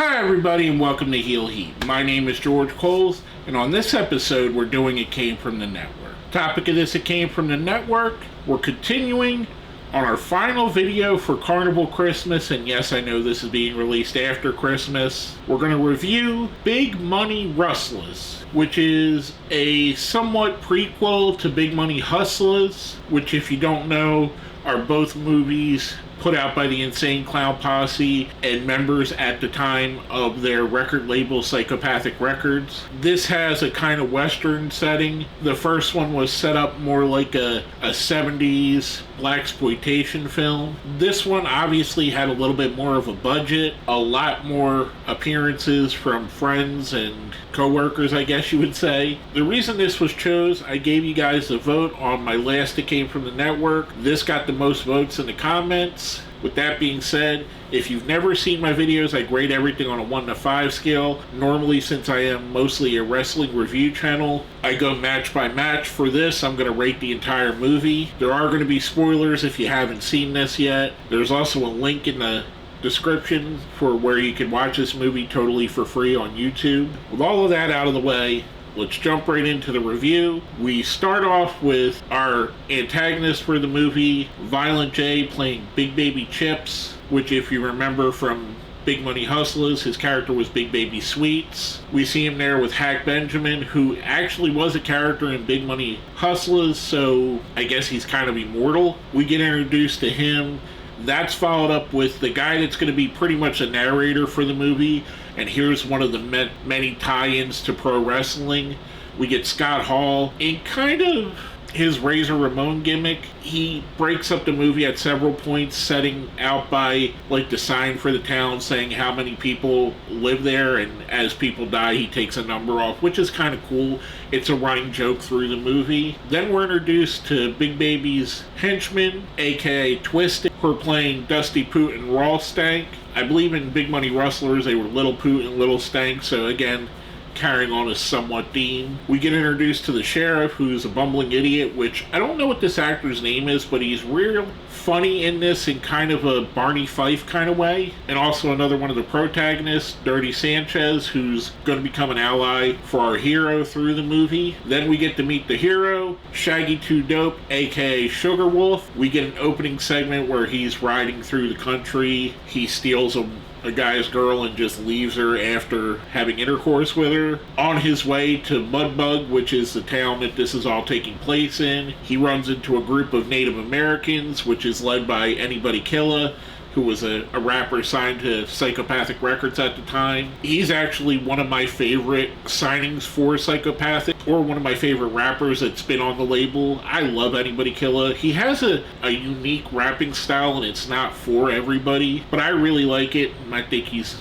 Hi everybody and welcome to Heel Heat. My name is George Coles, and on this episode we're doing It Came From the Network. Topic of this It Came From the Network, we're continuing on our final video for Carnival Christmas, and yes, I know this is being released after Christmas. We're going to review Big Money Rustlas, which is a somewhat prequel to Big Money Hustlas, which if you don't know, are both movies put out by the Insane Clown Posse and members at the time of their record label Psychopathic Records. This has a kind of Western setting. The first one was set up more like a 70s blaxploitation film. This one obviously had a little bit more of a budget, a lot more appearances from friends and co-workers, I guess you would say. The reason this was chose, I gave you guys a vote on my last It Came From the Network. This got the most votes in the comments. With that being said, if you've never seen my videos, I grade everything on a 1 to 5 scale. Normally, since I am mostly a wrestling review channel, I go match by match. For this, I'm going to rate the entire movie. There are going to be spoilers if you haven't seen this yet. There's also a link in the description for where you can watch this movie totally for free on YouTube. With all of that out of the way, let's jump right into the review. We start off with our antagonist for the movie, Violent J, playing Big Baby Chips, which if you remember from Big Money Hustlers, his character was Big Baby Sweets. We see him there with Hack Benjamin, who actually was a character in Big Money Hustlers, so I guess he's kind of immortal. We get introduced to him. That's followed up with the guy that's going to be pretty much a narrator for the movie, and here's one of the many tie-ins to pro wrestling. We get Scott Hall in kind of his Razor Ramon gimmick. He breaks up the movie at several points, setting out by like the sign for the town saying how many people live there, and as people die he takes a number off, which is kind of cool. It's a running joke through the movie. Then we're introduced to Big Baby's henchmen, aka Twisted, who are playing Dusty Poot and Raw Stank. I believe in Big Money Rustlers they were Little Poot and Little Stank, so again, carrying on a somewhat theme. We get introduced to the sheriff, who's a bumbling idiot, which I don't know what this actor's name is, but he's real funny in this in kind of a Barney Fife kind of way. And also another one of the protagonists, Dirty Sanchez, who's going to become an ally for our hero through the movie. Then we get to meet the hero, Shaggy 2 Dope, aka Sugar Wolf. We get an opening segment where he's riding through the country. He steals a guy's girl and just leaves her after having intercourse with her. On his way to Mudbug, which is the town that this is all taking place in, he runs into a group of Native Americans, which is led by Anybody Killa, who was a rapper signed to Psychopathic Records at the time. He's actually one of my favorite signings for Psychopathic, or one of my favorite rappers that's been on the label. I love Anybody Killa. He has a unique rapping style, and it's not for everybody, but I really like it, and I think he's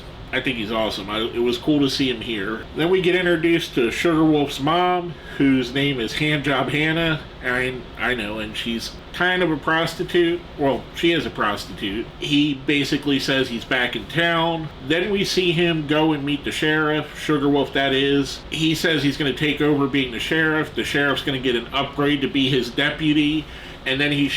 awesome. It was cool to see him here. Then we get introduced to Sugar Wolf's mom, whose name is Handjob Hannah. I know, and she's kind of a prostitute. Well, she is a prostitute. He basically says he's back in town. Then we see him go and meet the sheriff, Sugar Wolf that is. He says he's going to take over being the sheriff. The sheriff's going to get an upgrade to be his deputy. And then he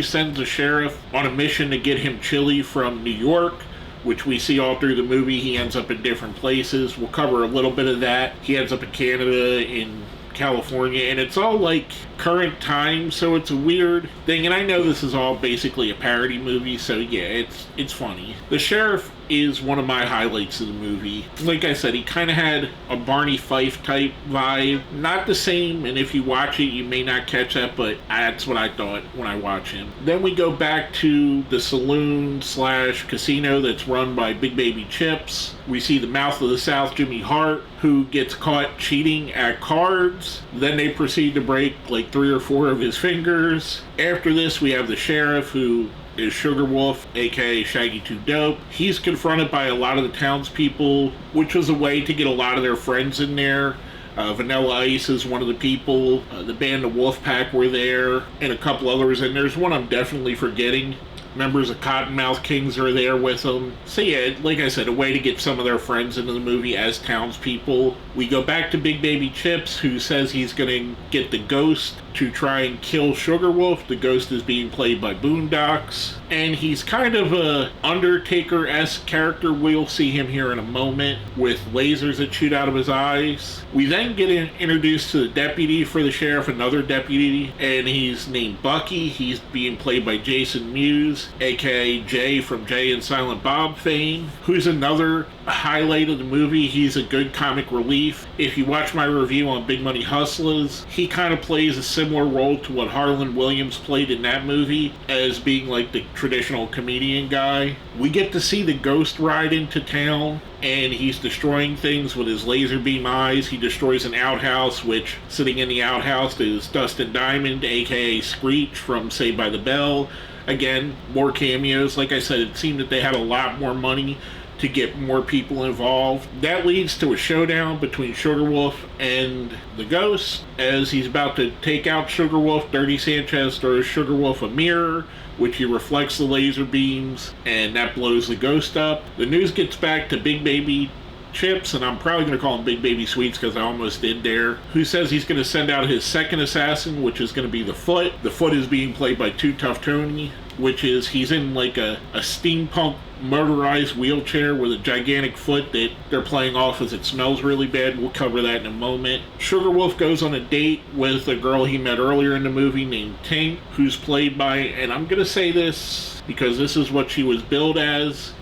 sends the sheriff on a mission to get him chili from New York, which we see all through the movie. He ends up in different places. We'll cover a little bit of that. He ends up in Canada, in California, and it's all like current time, so it's a weird thing. And I know this is all basically a parody movie, so yeah, it's funny. The sheriff is one of my highlights of the movie. Like I said, he kind of had a Barney Fife type vibe. Not the same, and if you watch it, you may not catch that, but that's what I thought when I watched him. Then we go back to the saloon / casino that's run by Big Baby Chips. We see the Mouth of the South, Jimmy Hart, who gets caught cheating at cards. Then they proceed to break like 3 or 4 of his fingers. After this, we have the sheriff, who is Sugar Wolf, aka Shaggy 2 Dope. He's confronted by a lot of the townspeople, which was a way to get a lot of their friends in there. Vanilla Ice is one of the people. The band of Wolfpack were there, and a couple others, and there's one I'm definitely forgetting. members of Cottonmouth Kings are there with them. So yeah, like I said, a way to get some of their friends into the movie as townspeople. We go back to Big Baby Chips, who says he's going to get the Ghost to try and kill Sugarwolf. The Ghost is being played by Boondocks, and he's kind of a Undertaker-esque character. We'll see him here in a moment, with lasers that shoot out of his eyes. We then get introduced to the deputy for the sheriff, another deputy, and he's named Bucky. He's being played by Jason Mewes, aka Jay from Jay and Silent Bob fame, who's another highlight of the movie. He's a good comic relief. If you watch my review on Big Money Rustlas, he kind of plays a similar role to what Harlan Williams played in that movie, as being like the traditional comedian guy. We get to see the Ghost ride into town, and he's destroying things with his laser beam eyes. He destroys an outhouse, which sitting in the outhouse is Dustin Diamond, aka Screech from Saved by the Bell. Again, more cameos. Like I said, it seemed that they had a lot more money to get more people involved. That leads to a showdown between Sugarwolf and the Ghost. As he's about to take out Sugarwolf, Dirty Sanchez throws Sugarwolf a mirror, which he reflects the laser beams, and that blows the Ghost up. The news gets back to Big Baby Chips, and I'm probably going to call him Big Baby Sweets because I almost did there, who says he's going to send out his second assassin, which is going to be the Foot. The Foot is being played by Too Tough Tony, which is, he's in like a steampunk motorized wheelchair with a gigantic foot that they're playing off as it smells really bad. We'll cover that in a moment. Sugarwolf goes on a date with a girl he met earlier in the movie named Tink, who's played by, and I'm going to say this because this is what she was billed as.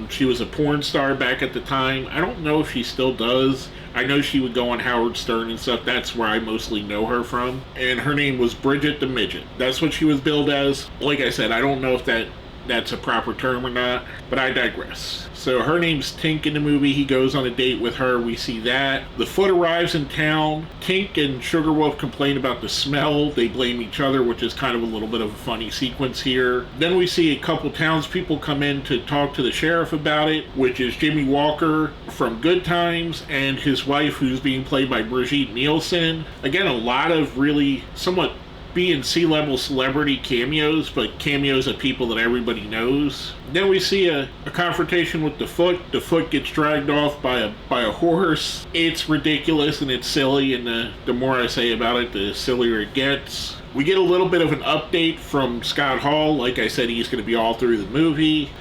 She was a porn star back at the time. I don't know if she still does. I know she would go on Howard Stern and stuff. That's where I mostly know her from. And her name was Bridget the Midget. That's what she was billed as. Like I said, I don't know if that's a proper term or not, but I digress. So her name's Tink in the movie. He goes on a date with her. We see that. The Foot arrives in town. Tink and Sugarwolf complain about the smell. They blame each other, which is kind of a little bit of a funny sequence here. Then we see a couple townspeople come in to talk to the sheriff about it, which is Jimmy Walker from Good Times and his wife, who's being played by Brigitte Nielsen. Again, a lot of really somewhat B and C level celebrity cameos, but cameos of people that everybody knows. Then we see a confrontation with the Foot. The Foot gets dragged off by a horse. It's ridiculous and it's silly, and the more I say about it, the sillier it gets. We get a little bit of an update from Scott Hall. Like I said, he's going to be all through the movie.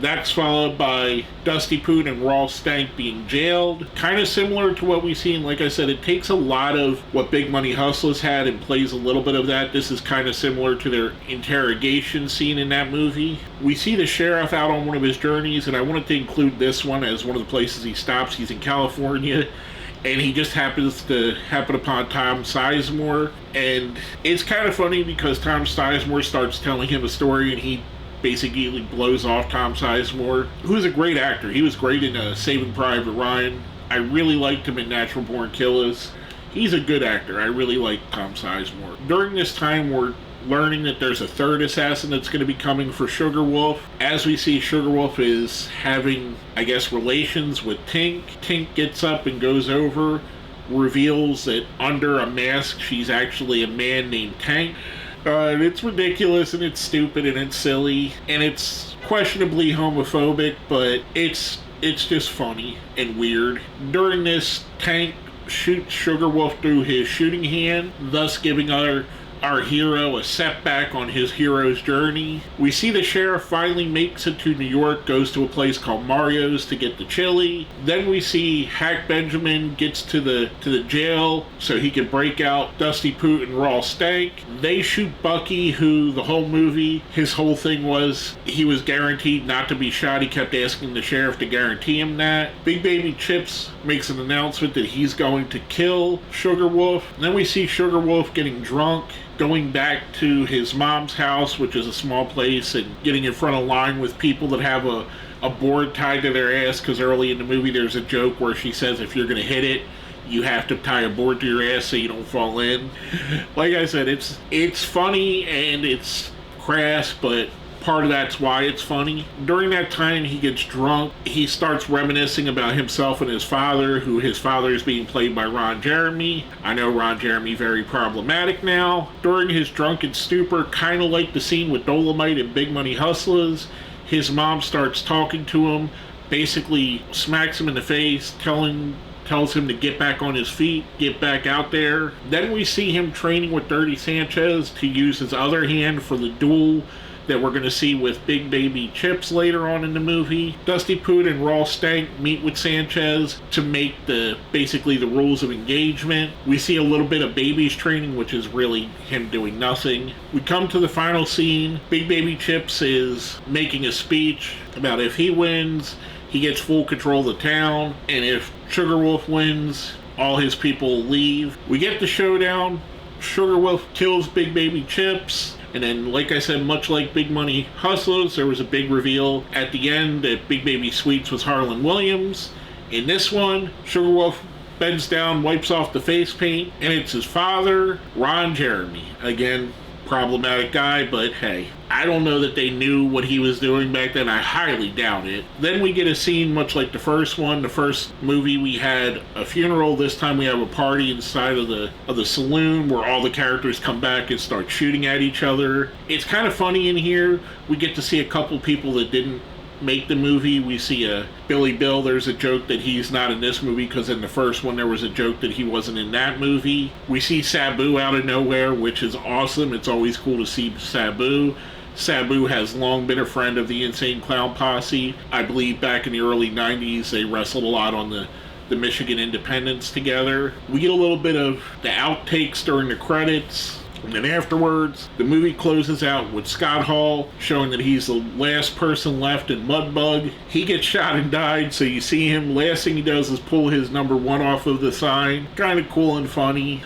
That's followed by Dusty Poot and Raw Stank being jailed. Kind of similar to what we've seen. Like I said, it takes a lot of what Big Money Rustlas had and plays a little bit of that. This is kind of similar to their interrogation scene in that movie. We see the sheriff out on one of his journeys, and I wanted to include this one as one of the places he stops. He's in California, and he just happens to happen upon Tom Sizemore. And it's kind of funny because Tom Sizemore starts telling him a story, and he basically blows off Tom Sizemore, who's a great actor. He was great in Saving Private Ryan. I really liked him in Natural Born Killers. He's a good actor. I really like Tom Sizemore. During this time, we're learning that there's a third assassin that's going to be coming for Sugarwolf. As we see, Sugarwolf is having, I guess, relations with Tink. Tink gets up and goes over, reveals that under a mask, she's actually a man named Tank. And it's ridiculous, and it's stupid, and it's silly, and it's questionably homophobic, but it's just funny and weird. During this, Tank shoots Sugarwolf through his shooting hand, thus giving our hero a setback on his hero's journey. We see the sheriff finally makes it to New York, goes to a place called Mario's to get the chili. Then we see Hack Benjamin gets to the jail so he can break out Dusty Poot and Raw Stank. They shoot Bucky, who the whole movie, his whole thing was he was guaranteed not to be shot. He kept asking the sheriff to guarantee him that. Big Baby Chips makes an announcement that he's going to kill Sugarwolf. And then we see Sugarwolf getting drunk, going back to his mom's house, which is a small place, and getting in front of line with people that have a board tied to their ass, because early in the movie there's a joke where she says if you're going to hit it, you have to tie a board to your ass so you don't fall in. Like I said, it's funny and it's crass, but part of that's why it's funny. During that time, he gets drunk. He starts reminiscing about himself and his father, who his father is being played by Ron Jeremy. I know Ron Jeremy very problematic now. During his drunken stupor, kind of like the scene with Dolomite in Big Money Hustlas, his mom starts talking to him, basically smacks him in the face, tells him to get back on his feet, get back out there. Then we see him training with Dirty Sanchez to use his other hand for the duel that we're going to see with Big Baby Chips later on in the movie. Dusty Poot and Raw Stank meet with Sanchez to make basically the rules of engagement. We see a little bit of Baby's training, which is really him doing nothing. We come to the final scene. Big Baby Chips is making a speech about if he wins, he gets full control of the town, and if Sugar Wolf wins, all his people leave. We get the showdown. Sugar Wolf kills Big Baby Chips, and then, like I said, much like Big Money Hustlers, there was a big reveal at the end that Big Baby Sweets was Harlan Williams. In this one, Sugar Wolf bends down, wipes off the face paint, and it's his father, Ron Jeremy. Again, problematic guy, but hey, I don't know that they knew what he was doing back then. I highly doubt it. Then we get a scene much like the first one. The first movie, we had a funeral. This time we have a party inside of the saloon where all the characters come back and start shooting at each other. It's kind of funny in here. We get to see a couple people that didn't make the movie. We see Billy Bill. There's a joke that he's not in this movie because in the first one there was a joke that he wasn't in that movie. We see Sabu out of nowhere, which is awesome. It's always cool to see Sabu. Sabu has long been a friend of the Insane Clown Posse. I believe back in the early 90s they wrestled a lot on the Michigan Independence together. We get a little bit of the outtakes during the credits. And then afterwards, the movie closes out with Scott Hall showing that he's the last person left in Mudbug. He gets shot and died, so you see him. Last thing he does is pull his number 1 off of the sign. Kind of cool and funny.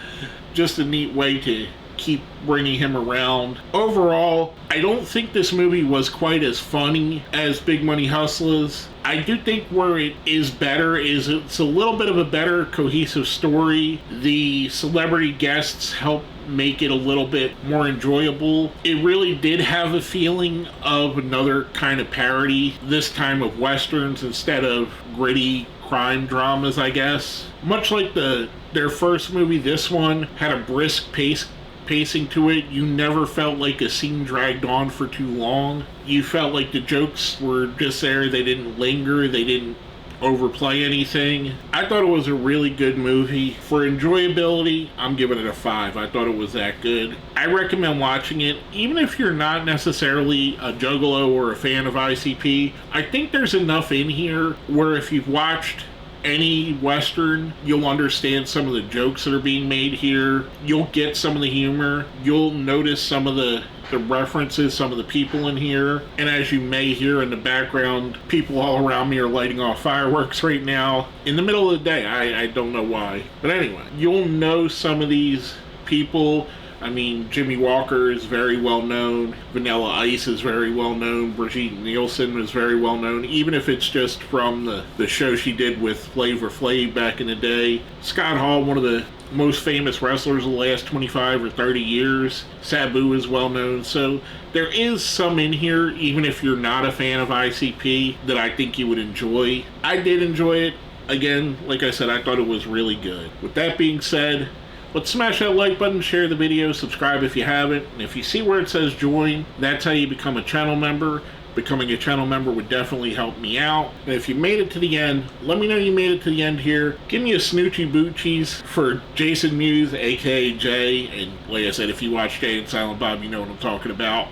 Just a neat way to keep bringing him around. Overall, I don't think this movie was quite as funny as Big Money Hustlers. I do think where it is better is it's a little bit of a better cohesive story. The celebrity guests help make it a little bit more enjoyable. It really did have a feeling of another kind of parody, this time of westerns instead of gritty crime dramas, I guess. Much like their first movie, this one had a brisk pacing to it. You never felt like a scene dragged on for too long. You felt like the jokes were just there. They didn't linger. They didn't overplay anything. I thought it was a really good movie. For enjoyability, I'm giving it a 5. I thought it was that good. I recommend watching it, even if you're not necessarily a Juggalo or a fan of ICP. I think there's enough in here where if you've watched any Western, you'll understand some of the jokes that are being made here. You'll get some of the humor. You'll notice some of the references, some of the people in here. And as you may hear in the background, people all around me are lighting off fireworks right now in the middle of the day. I don't know why. But anyway, you'll know some of these people. I mean, Jimmy Walker is very well known. Vanilla Ice is very well known. Brigitte Nielsen is very well known, even if it's just from the show she did with Flavor Flav back in the day. Scott Hall, one of the most famous wrestlers of the last 25 or 30 years. Sabu is well known. So there is some in here, even if you're not a fan of ICP, that I think you would enjoy. I did enjoy it. Again, like I said, I thought it was really good. With that being said, let's smash that like button, share the video, subscribe if you haven't, and if you see where it says join, that's how you become a channel member. Becoming a channel member would definitely help me out. And if you made it to the end, let me know you made it to the end here. Give me a snoochie boochies for Jason Mewes, aka Jay, and like I said, if you watch Jay and Silent Bob, you know what I'm talking about.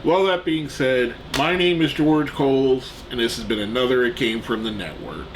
Well, that being said, my name is George Coles, and this has been another It Came From The Network.